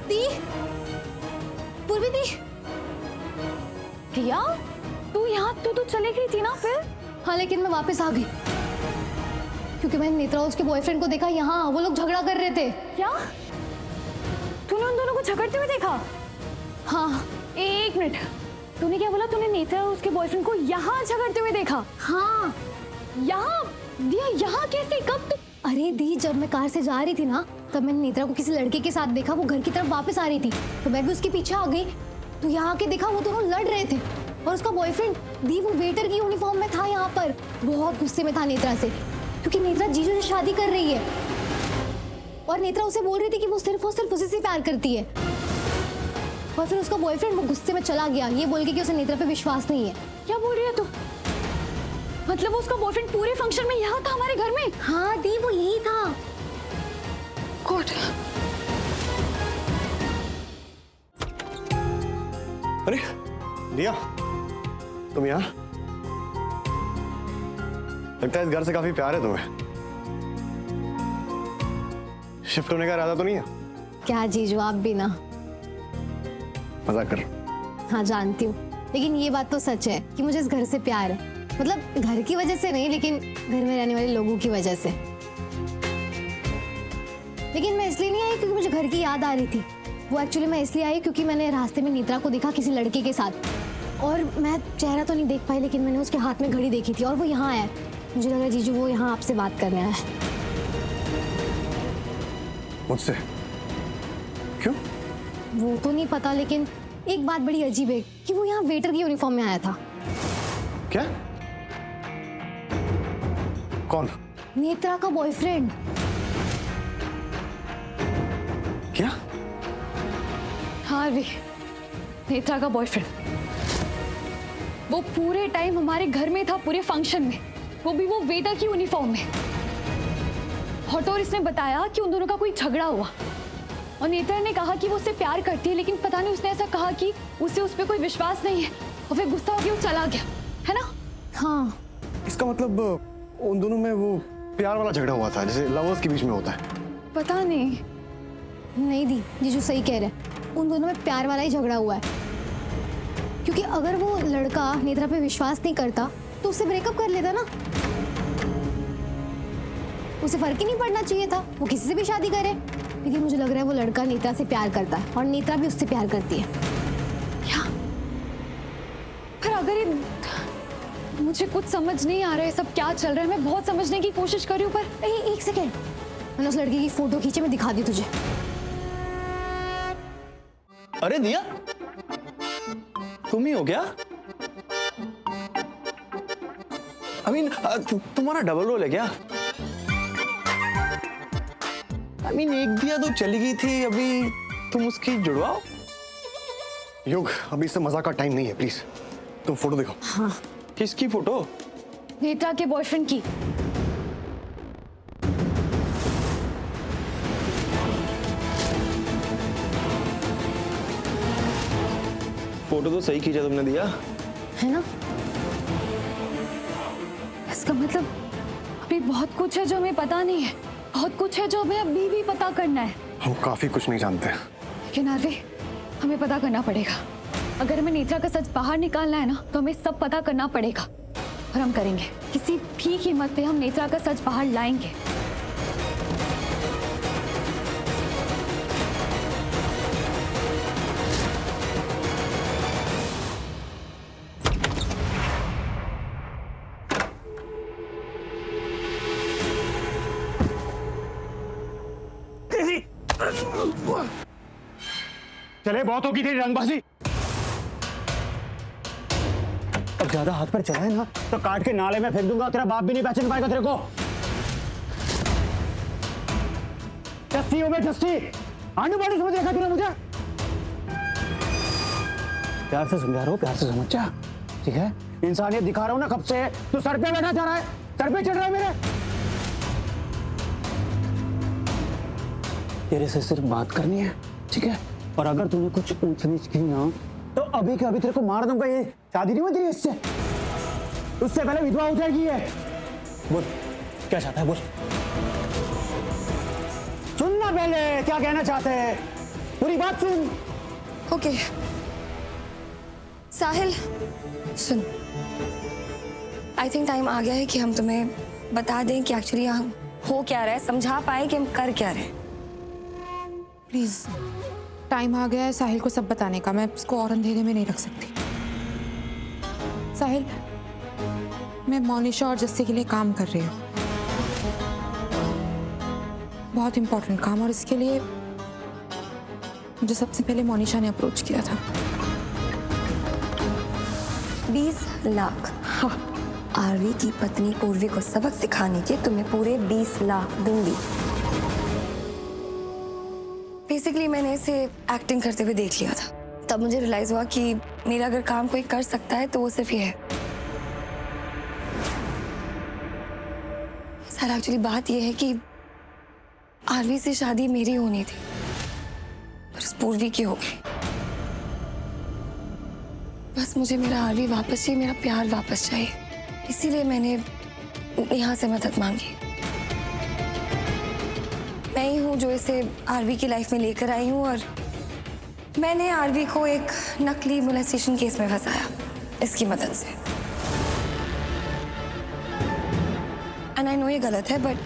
दी, पूर्वी दी। दिया, तू यहाँ तो चली गई थी ना फिर? हाँ लेकिन मैं वापस आ गई क्योंकि मैंने नेत्रा और उसके बॉयफ्रेंड को देखा, यहाँ वो लोग झगड़ा कर रहे थे। क्या? तूने उन दोनों को झगड़ते हुए देखा? हाँ। एक मिनट, तूने क्या बोला? तूने नेत्रा और उसके बॉयफ्रेंड को यहाँ झगड़ते हुए देखा? हाँ। यहाँ? दिया, यहाँ कैसे, कब? अरे दी, जब मैं कार से जा रही थी ना तब मैंने नेत्रा को किसी लड़के के साथ देखा, वो घर की तरफ वापस आ रही थी तो मैं भी उसके पीछे आ गई। तो यहाँ आके देखा वो दोनों लड़ रहे थे और उसका बॉयफ्रेंड दी वो वेटर की यूनिफॉर्म में था, यहाँ पर बहुत गुस्से में था नेत्रा से क्योंकि नेत्रा जीजू से शादी कर रही है और नेत्रा उसे बोल रही थी कि वो सिर्फ और सिर्फ उसी से प्यार करती है। और फिर उसका बॉयफ्रेंड वो गुस्से में चला गया ये बोल के कि उसे नेत्रा पे विश्वास नहीं है। क्या बोल रही है तू? मतलब उसका बॉयफ्रेंड पूरे फंक्शन में यहाँ था हमारे घर में? हाँ दी, वो यही था। गॉड। अरे दिया, तुम यहाँ? लगता है इस घर से काफी प्यार है तुम्हें। शिफ्ट होने का इरादा तो नहीं है? क्या जीजू, आप भी ना। मजाक कर। हाँ जानती हूँ, लेकिन ये बात तो सच है कि मुझे इस घर से प्यार है। मतलब घर की वजह से नहीं, लेकिन घर में रहने वाले लोगों की वजह से। लेकिन मैं इसलिए नहीं आई क्योंकि मुझे घर की याद आ रही थी। वो एक्चुअली मैं इसलिए आई क्योंकि मैंने रास्ते में नेत्रा को देखा किसी लड़के के साथ और मैं चेहरा तो नहीं देख पाई लेकिन मैंने उसके हाथ में घड़ी देखी थी और वो यहाँ आया। मुझे लग रहा है जीजू वो यहाँ आपसे बात करने आया है। मुझसे? क्यों? वो तो नहीं पता, लेकिन एक बात बड़ी अजीब है कि वो यहाँ वेटर की यूनिफॉर्म में आया था। क्या? कौन? नेत्रा का बॉयफ्रेंड। क्या? हाँ वी, नेत्रा का बॉयफ्रेंड। वो पूरे टाइम हमारे घर में था, पूरे फंक्शन में, वो भी वो वेटर की यूनिफॉर्म में। और इसने बताया कि उन दोनों का कोई झगड़ा हुआ और नेत्रा ने कहा कि वो उससे प्यार करती है, लेकिन पता नहीं उसने ऐसा कहा कि उसे उस पर कोई विश्वास नहीं है और फिर गुस्सा हो गया, वो चला गया, है ना? हाँ। इसका मतलब उन दोनों में वो प्यार वाला झगड़ा हुआ था जैसे लवर्स के बीच में होता है। पता नहीं। नहीं दी, जीजू सही कह रहे हैं, उन दोनों में प्यार वाला ही झगड़ा हुआ है क्योंकि अगर वो लड़का नेत्रा पे विश्वास नहीं करता तो उससे ब्रेकअप कर लेता ना। उसे फर्क ही नहीं पड़ना चाहिए था, वो किसी से भी शादी करे। लेकिन मुझे लग रहा है वो लड़का नेत्रा से प्यार करता है और नेत्रा भी उससे प्यार करती है। क्या? पर अगर ये, मुझे कुछ समझ नहीं आ रहा है सब क्या चल रहा है। मैं बहुत समझने की कोशिश कर रही हूँ पर एक सेकेंड, मैंने उस लड़की की फोटो खींचे, मैं दिखा दी तुझे। अरे दिया, तुम ही हो क्या? I mean, तुम्हारा डबल रोल है क्या? I mean, एक दिया तो चली गई थी, अभी तुम उसकी जुड़वाओ। युग, अभी इससे मजाक का टाइम नहीं है, प्लीज तुम फोटो दिखाओ। हाँ। किसकी फोटो? नेत्रा के बॉयफ्रेंड की। फोटो तो सही खींचा तुमने दिया, है ना? इसका मतलब अभी बहुत कुछ है जो हमें पता नहीं है, बहुत कुछ है जो हमें अभी भी पता करना है। हम काफी कुछ नहीं जानते हैं। लेकिन आरवी, हमें पता करना पड़ेगा। अगर हमें नेत्रा का सच बाहर निकालना है ना तो हमें सब पता करना पड़ेगा और हम करेंगे। किसी भी कीमत पे हम नेत्रा का सच बाहर लाएंगे। चले, बहुत होगी तेरी रंगबाजी। अब ज्यादा हाथ पर चला है ना तो काट के नाले में फेंक दूंगा, तेरा बाप भी नहीं पहचान पाएगा तेरे को। जस्सी हो गई जस्सी, आने वाली समझ रखा तूने मुझे। प्यार से समझा रहा हूँ, प्यार से समझ जा, ठीक है? इंसानियत दिखा रहा हूँ ना कब से। तू सर पे बैठा जा रहा है, सर पे चढ़ रहा है मेरे। तेरे से सिर्फ बात करनी है, ठीक है? और अगर तूने कुछ ऊंच नीच की ना तो अभी के अभी तेरे को मार दूंगा। ये शादी नहीं हुई तेरी इससे, उससे पहले विधवा हो जाएगी ये। बोल क्या चाहता है, बोल। सुनना पहले क्या कहना चाहते हैं। पूरी बात सुन। ओके साहिल सुन, आई थिंक टाइम आ गया है कि हम तुम्हें बता दें कि एक्चुअली यहाँ हो क्या रहा है, समझा पाए कि हम कर क्या रहे हैं। प्लीज टाइम आ गया है साहिल को सब बताने का, मैं इसको और अंधेरे में नहीं रख सकती। साहिल, मैं मोनिशा और जस्सी के लिए काम कर रही हूँ, बहुत इंपॉर्टेंट काम, और इसके लिए मुझे सबसे पहले मोनिशा ने अप्रोच किया था। 20 लाख आरवी की पत्नी पूर्वी को सबक सिखाने के तुम्हें पूरे 20 लाख दूंगी। बेसिकली मैंने इसे एक्टिंग करते हुए देख लिया था, तब मुझे रियलाइज हुआ कि मेरा अगर काम कोई कर सकता है तो वो सिर्फ ये है। सर एक्चुअली बात ये है कि आरवी से शादी मेरी होनी थी पर उस पूर्वी की हो गई। बस मुझे मेरा आरवी वापस चाहिए, मेरा प्यार वापस चाहिए, इसीलिए मैंने यहाँ से मदद मांगी। मैं ही हूँ जो इसे आरवी की लाइफ में लेकर आई हूँ, और मैंने आरवी को एक नकली मोलेस्टेशन केस में फंसाया इसकी मदद से। एंड आई नो ये गलत है, बट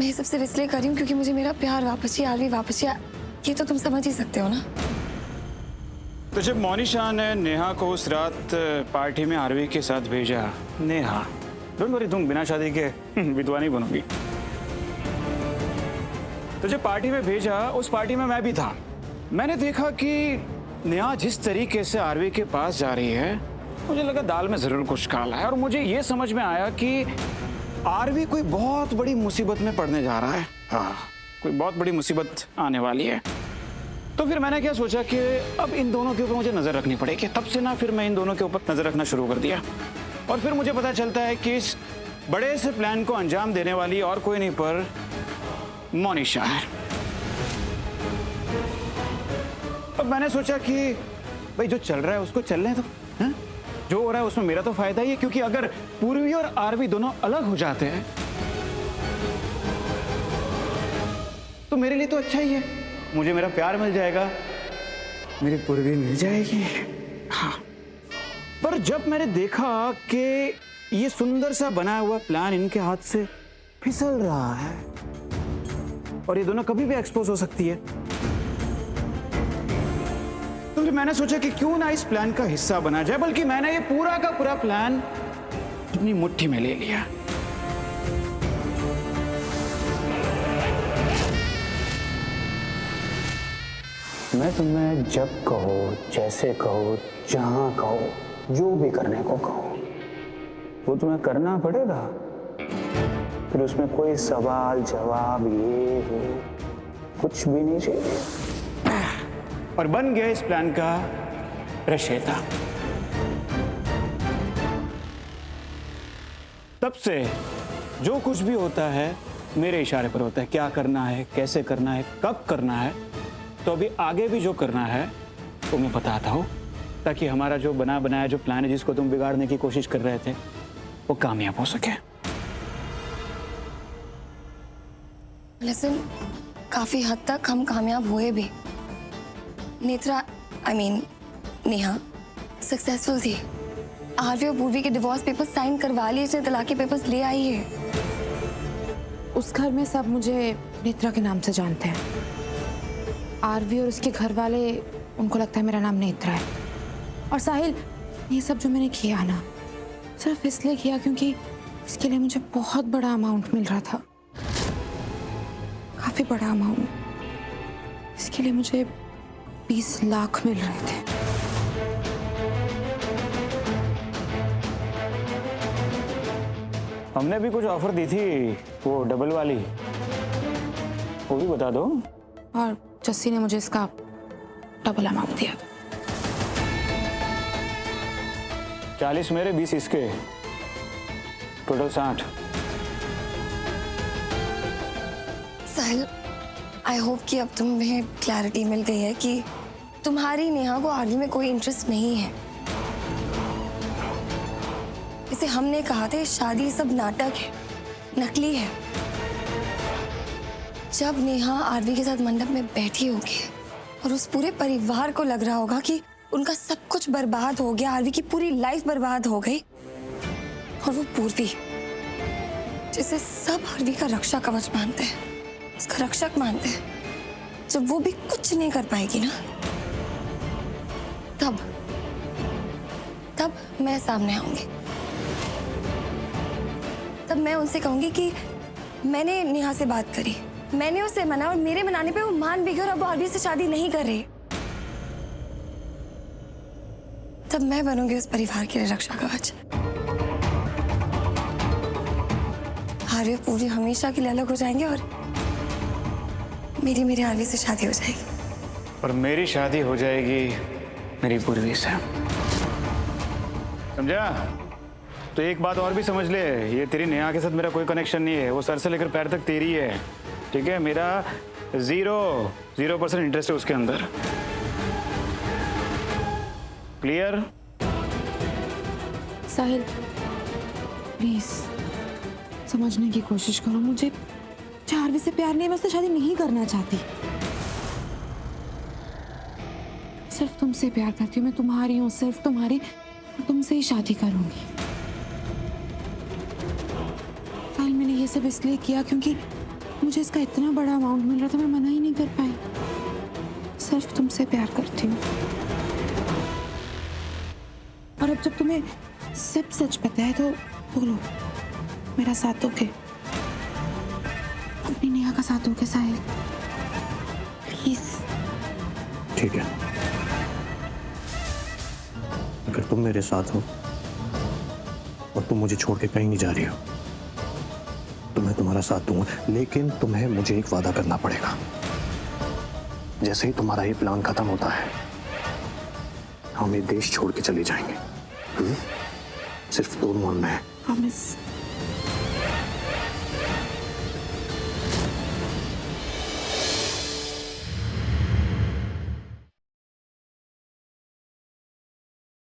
मैं ये सब सिर्फ इसलिए कर रही हूँ क्योंकि मुझे मेरा प्यार वापस चाहिए, आरवी वापस चाहिए। ये तो तुम समझ ही सकते हो ना। तो जब मोनिशा ने नेहा को उस रात पार्टी में आरवी के साथ भेजा, नेहा डोंट वरी, तुम बिना शादी के विधवा नहीं बनोगी। तो जब पार्टी में भेजा, उस पार्टी में मैं भी था। मैंने देखा कि नेहा जिस तरीके से आरवी के पास जा रही है, मुझे लगा दाल में जरूर कुछ काला है, और मुझे ये समझ में आया कि आरवी कोई बहुत बड़ी मुसीबत में पड़ने जा रहा है। हाँ, कोई बहुत बड़ी मुसीबत आने वाली है। तो फिर मैंने क्या सोचा कि अब इन दोनों के ऊपर मुझे नजर रखनी पड़ेगी। तब से ना फिर मैं इन दोनों के ऊपर नजर रखना शुरू कर दिया, और फिर मुझे पता चलता है कि इस बड़े से प्लान को अंजाम देने वाली और कोई नहीं पर मोनिशा है। अब मैंने सोचा कि भाई जो चल रहा है उसको चलने दो, हैं? जो हो रहा है उसमें मेरा तो फायदा ही है, क्योंकि अगर पूर्वी और आरवी दोनों अलग हो जाते हैं तो मेरे लिए तो अच्छा ही है। मुझे मेरा प्यार मिल जाएगा, मेरी पूर्वी मिल जाएगी। हाँ, पर जब मैंने देखा कि ये सुंदर सा बना हुआ प्लान इनके हाथ से फिसल रहा है और ये दोनों कभी भी एक्सपोज हो सकती है, तो फिर मैंने सोचा कि क्यों ना इस प्लान का हिस्सा बना जाए। बल्कि मैंने ये पूरा का पूरा प्लान अपनी मुट्ठी में ले लिया। मैं तुम्हें जब कहो, जैसे कहो, जहां कहो, जो भी करने को कहो, वो तुम्हें करना पड़ेगा। फिर उसमें कोई सवाल जवाब ये वो कुछ भी नहीं चाहिए। और बन गया इस प्लान का रचयिता। तब से जो कुछ भी होता है मेरे इशारे पर होता है। क्या करना है, कैसे करना है, कब करना है, तो अभी आगे भी जो करना है वो मैं बताता हूँ, ताकि हमारा जो बना बनाया जो प्लान है जिसको तुम बिगाड़ने की कोशिश कर रहे थे वो कामयाब हो सके। लेकिन काफी हद तक हम कामयाब हुए भी। नेत्रा नेहा सक्सेसफुल थी। आरवी और पूर्वी के डिवोर्स पेपर्स साइन करवा लिए, इसने तलाक के पेपर्स ले आई है। उस घर में सब मुझे नेत्रा के नाम से जानते हैं। आरवी और उसके घर वाले, उनको लगता है मेरा नाम नेत्रा है। और साहिल, ये सब जो मैंने किया ना, सिर्फ इसलिए किया क्योंकि इसके लिए मुझे बहुत बड़ा अमाउंट मिल रहा था, काफी बड़ा अमाउंट। इसके लिए मुझे 20 लाख मिल रहे थे। हमने भी कुछ ऑफर दी थी, वो डबल वाली, वो भी बता दो। और जस्सी ने मुझे इसका डबल अमाउंट दिया था। 40 मेरे, 20 इसके, टोटल 60। साहिल, आई होप कि अब तुम्हें क्लैरिटी मिल गई है कि तुम्हारी नेहा को आरवी में कोई इंटरेस्ट नहीं है। इसे हमने कहा था शादी सब नाटक है, नकली है। जब नेहा आरवी के साथ मंडप में बैठी होगी और उस पूरे परिवार को लग रहा होगा कि उनका सब कुछ बर्बाद हो गया, आरवी की पूरी लाइफ बर्बाद हो गई। और वो पूर्वी जिसे सब आरवी का रक्षा कवच मानते हैं, उसका रक्षक मानते हैं, जब वो भी कुछ नहीं कर पाएगी ना, तब मैं सामने आऊंगी। तब मैं उनसे कहूंगी कि मैंने नेहा से बात करी, मैंने उसे मना और मेरे मनाने पे वो मान भी गई और अब वो आरवी से शादी नहीं कर रही। तब मैं बनूंगी उस परिवार के लिए रक्षा कवच। आरवी और पूर्वी हमेशा के लिए अलग हो जाएंगे और मेरी आरवी से शादी हो जाएगी। और मेरी शादी हो जाएगी मेरी पूर्वी से, समझा? तो एक बात और भी समझ ले, ये तेरी नेहा के साथ मेरा कोई कनेक्शन नहीं है। वो सर से लेकर पैर तक तेरी है, ठीक है? मेरा 0% इंटरेस्ट है उसके अंदर। क्लियर? साहिल प्लीज समझने की कोशिश करो। मुझे आरवी से प्यार नहीं, मैं उससे शादी नहीं करना चाहती। सिर्फ तुमसे प्यार करती हूँ, मैं तुम्हारी हूँ, सिर्फ तुम्हारी, तुमसे ही शादी करूंगी। साहिल मैंने ये सब इसलिए किया क्योंकि मुझे इसका इतना बड़ा अमाउंट मिल रहा था, मैं मना ही नहीं कर पाई। सिर्फ तुमसे प्यार करती हूँ। और अब जब तुम्हें सब सच पता है तो बोलो, मेरा साथ दोगे? अपनी नेहा का साथ दोगे साहिल? प्लीज। ठीक है, अगर तुम मेरे साथ हो और तुम मुझे छोड़ के कहीं नहीं जा रही हो तो मैं तुम्हारा साथ दूंगा, लेकिन तुम्हें मुझे एक वादा करना पड़ेगा। जैसे ही तुम्हारा ये प्लान खत्म होता है हम ये देश छोड़ के चले जाएंगे। सिर्फ 2 मानना है। प्रॉमिस।